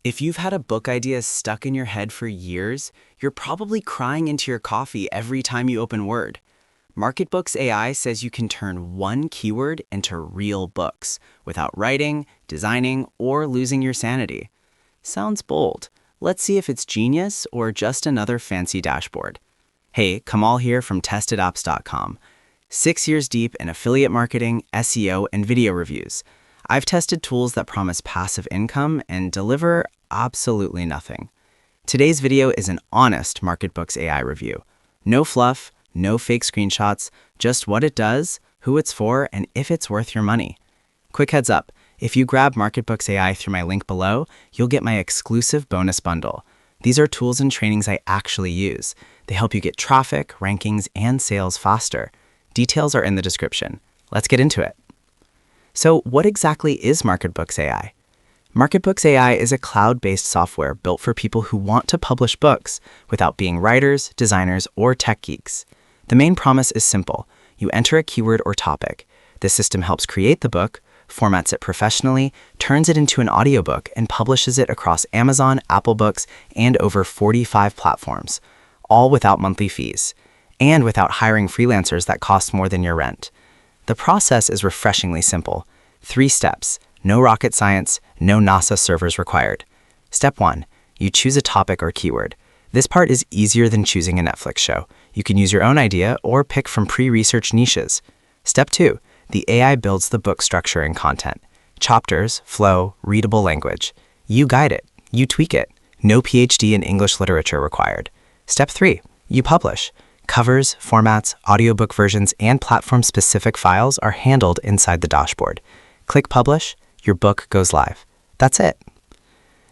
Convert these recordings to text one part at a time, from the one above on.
If you've had a book idea stuck in your head for years, you're probably crying into your coffee every time you open Word. MarketBooks AI says you can turn one keyword into real books without writing, designing, or losing your sanity. Sounds bold. Let's see if it's genius or just another fancy dashboard. Hey, Kamal here from testedapps.com. 6 years deep in affiliate marketing, SEO, and video reviews. I've tested tools that promise passive income and deliver absolutely nothing. Today's video is an honest MarketBooks AI review. No fluff, no fake screenshots, just what it does, who it's for, and if it's worth your money. Quick heads up, if you grab MarketBooks AI through my link below, you'll get my exclusive bonus bundle. These are tools and trainings I actually use. They help you get traffic, rankings, and sales faster. Details are in the description. Let's get into it. So what exactly is MarketBooks AI? MarketBooks AI is a cloud-based software built for people who want to publish books without being writers, designers, or tech geeks. The main promise is simple. You enter a keyword or topic. The system helps create the book, formats it professionally, turns it into an audiobook, and publishes it across Amazon, Apple Books, and over 45 platforms, all without monthly fees, and without hiring freelancers that cost more than your rent. The process is refreshingly simple. 3 steps. No rocket science, no NASA servers required. Step 1. You choose a topic or keyword. This part is easier than choosing a Netflix show. You can use your own idea or pick from pre-researched niches. Step 2. The AI builds the book structure and content. Chapters, flow, readable language. You guide it. You tweak it. No PhD in English literature required. Step 3. You publish. Covers, formats, audiobook versions, and platform-specific files are handled inside the dashboard. Click Publish, your book goes live. That's it.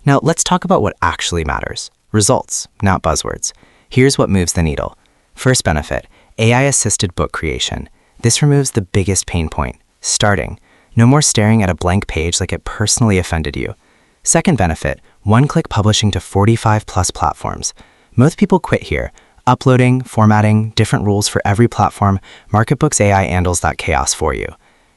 Now let's talk about what actually matters. Results, not buzzwords. Here's what moves the needle. First benefit, AI-assisted book creation. This removes the biggest pain point, starting. No more staring at a blank page like it personally offended you. Second benefit, one-click publishing to 45+ platforms. Most people quit here. Uploading, formatting, different rules for every platform, MarketBooks AI handles that chaos for you.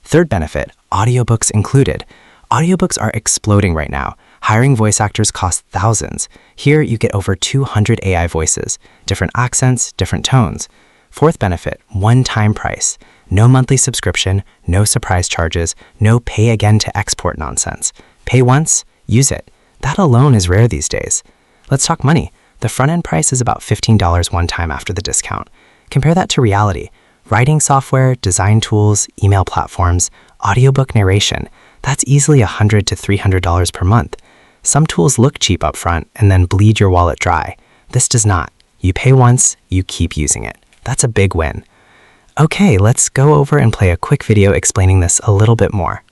Third benefit, audiobooks included. Audiobooks are exploding right now. Hiring voice actors costs thousands. Here, you get over 200 AI voices, different accents, different tones. Fourth benefit, one-time price. No monthly subscription, no surprise charges, no pay again to export nonsense. Pay once, use it. That alone is rare these days. Let's talk money. The front-end price is about $15 one time after the discount. Compare that to reality. Writing software, design tools, email platforms, audiobook narration. That's easily $100 to $300 per month. Some tools look cheap up front and then bleed your wallet dry. This does not. You pay once, you keep using it. That's a big win. Okay, let's go over and play a quick video explaining this a little bit more.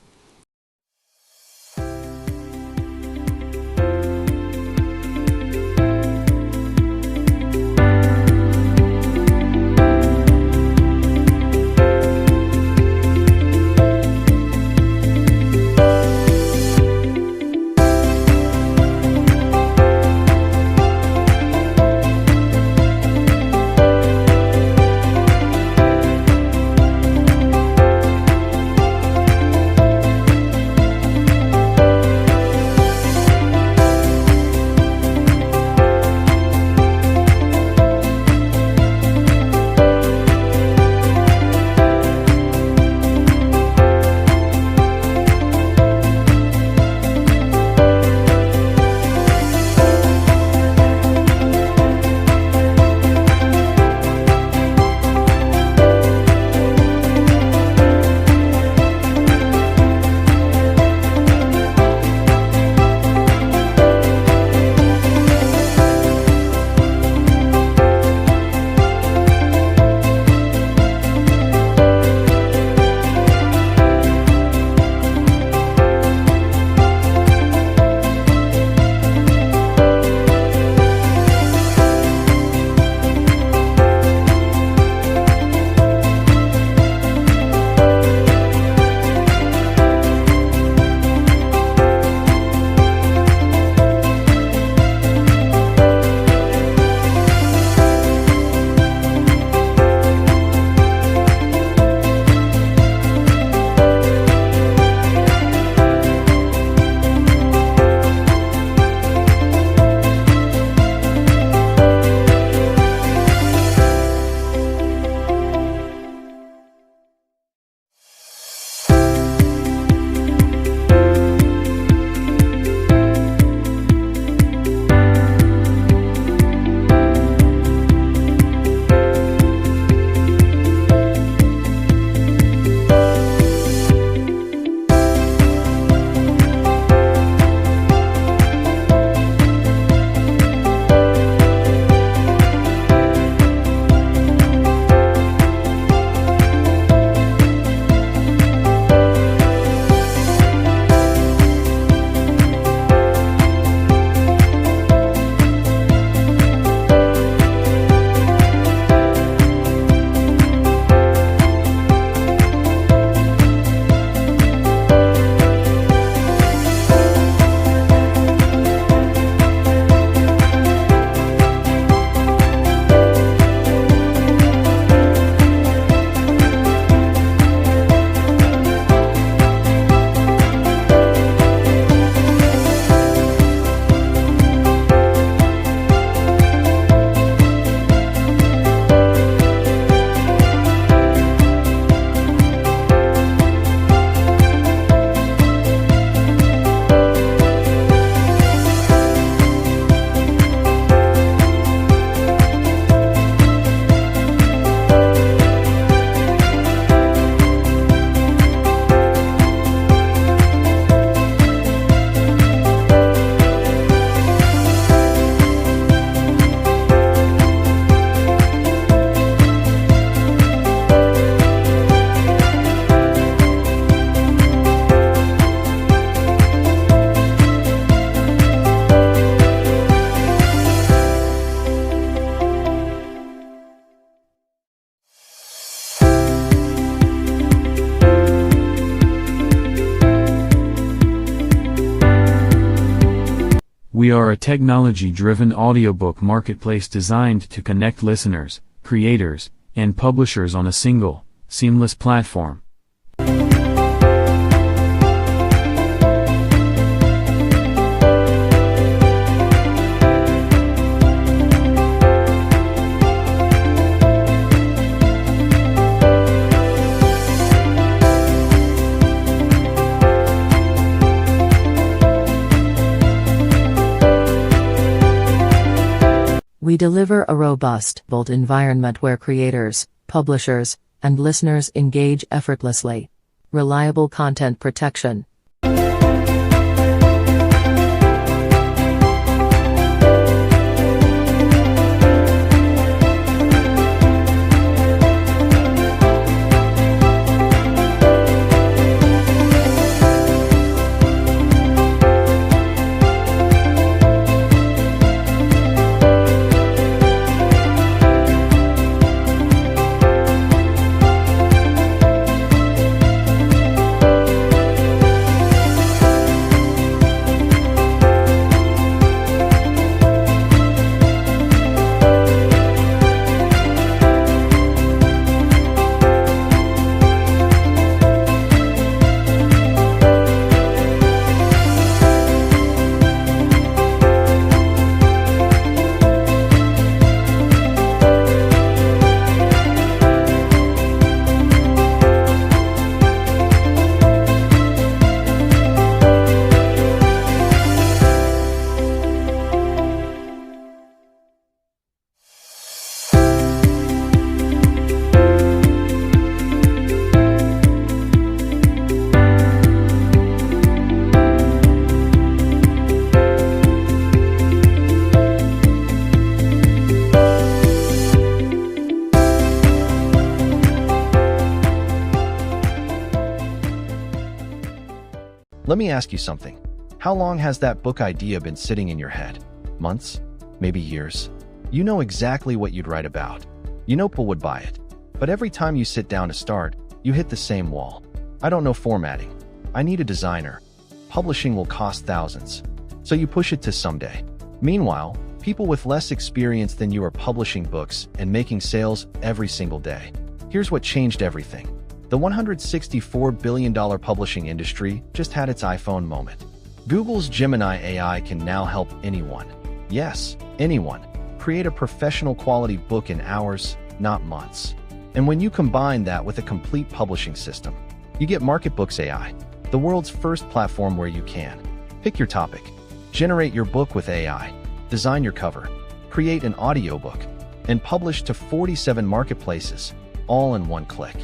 We are a technology-driven audiobook marketplace designed to connect listeners, creators, and publishers on a single, seamless platform. We deliver a robust, built environment where creators, publishers, and listeners engage effortlessly. Reliable content protection. Let me ask you something. How long has that book idea been sitting in your head? Months? Maybe years? You know exactly what you'd write about. You know people would buy it. But every time you sit down to start, you hit the same wall. I don't know formatting. I need a designer. Publishing will cost thousands. So you push it to someday. Meanwhile, people with less experience than you are publishing books and making sales every single day. Here's what changed everything. The $164 billion publishing industry just had its iPhone moment. Google's Gemini AI can now help anyone, yes, anyone, create a professional quality book in hours, not months. And when you combine that with a complete publishing system, you get MarketBooks AI, the world's first platform where you can pick your topic, generate your book with AI, design your cover, create an audiobook, and publish to 47 marketplaces, all in one click.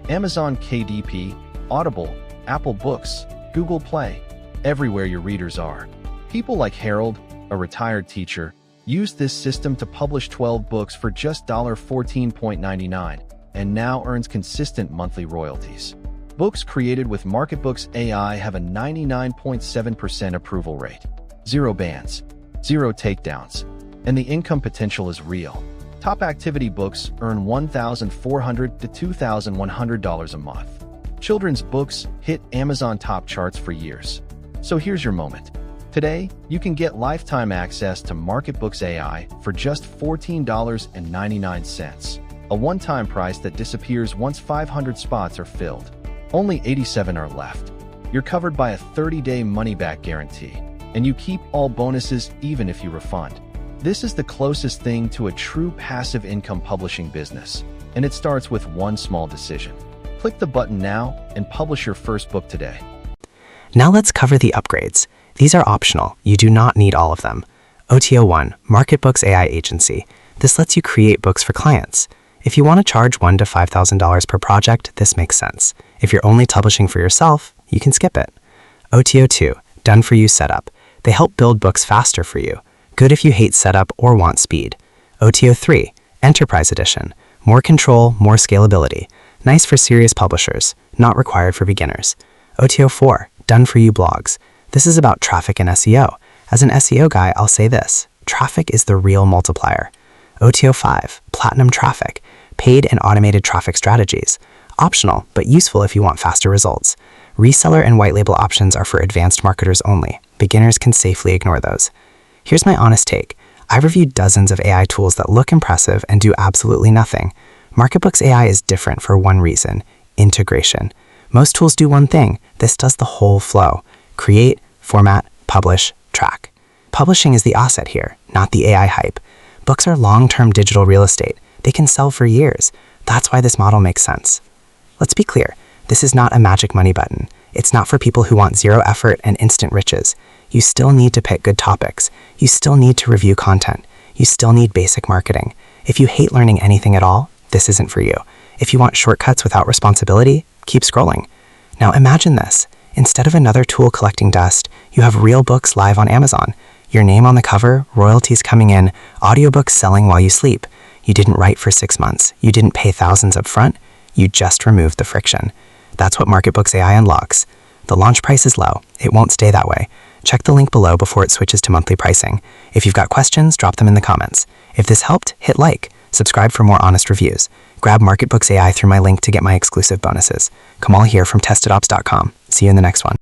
Amazon KDP, Audible, Apple Books, Google Play, everywhere your readers are. People like Harold, a retired teacher, used this system to publish 12 books for just $14.99 and now earns consistent monthly royalties. Books created with MarketBooks AI have a 99.7% approval rate, 0 bans, 0 takedowns, and the income potential is real. Top activity books earn $1,400 to $2,100 a month. Children's books hit Amazon top charts for years. So here's your moment. Today, you can get lifetime access to MarketBooks AI for just $14.99, a one-time price that disappears once 500 spots are filled. Only 87 are left. You're covered by a 30-day money-back guarantee, and you keep all bonuses even if you refund. This is the closest thing to a true passive income publishing business, and it starts with one small decision. Click the button now and publish your first book today. Now let's cover the upgrades. These are optional. You do not need all of them. OTO 1, MarketBooks AI Agency. This lets you create books for clients. If you want to charge $1,000 to $5,000 per project, this makes sense. If you're only publishing for yourself, you can skip it. OTO 2, Done For You Setup. They help build books faster for you. Good if you hate setup or want speed. OTO 3, Enterprise Edition. More control, more scalability. Nice for serious publishers, not required for beginners. OTO 4, Done For You Blogs. This is about traffic and SEO. As an SEO guy, I'll say this. Traffic is the real multiplier. OTO 5, Platinum Traffic. Paid and automated traffic strategies. Optional, but useful if you want faster results. Reseller and white label options are for advanced marketers only. Beginners can safely ignore those. Here's my honest take. I've reviewed dozens of AI tools that look impressive and do absolutely nothing. MarketBooks AI is different for one reason: integration. Most tools do one thing. This does the whole flow: create, format, publish, track. Publishing is the asset here, not the AI hype. Books are long-term digital real estate. They can sell for years. That's why this model makes sense. Let's be clear. This is not a magic money button. It's not for people who want zero effort and instant riches. You still need to pick good topics. You still need to review content. You still need basic marketing. If you hate learning anything at all, this isn't for you. If you want shortcuts without responsibility, keep scrolling. Now imagine this. Instead of another tool collecting dust, you have real books live on Amazon. Your name on the cover, royalties coming in, audiobooks selling while you sleep. You didn't write for 6 months. You didn't pay thousands up front. You just removed the friction. That's what MarketBooks AI unlocks. The launch price is low. It won't stay that way. Check the link below before it switches to monthly pricing. If you've got questions, drop them in the comments. If this helped, hit like. Subscribe for more honest reviews. Grab MarketBooks AI through my link to get my exclusive bonuses. Kamal here from TestedOps.com. See you in the next one.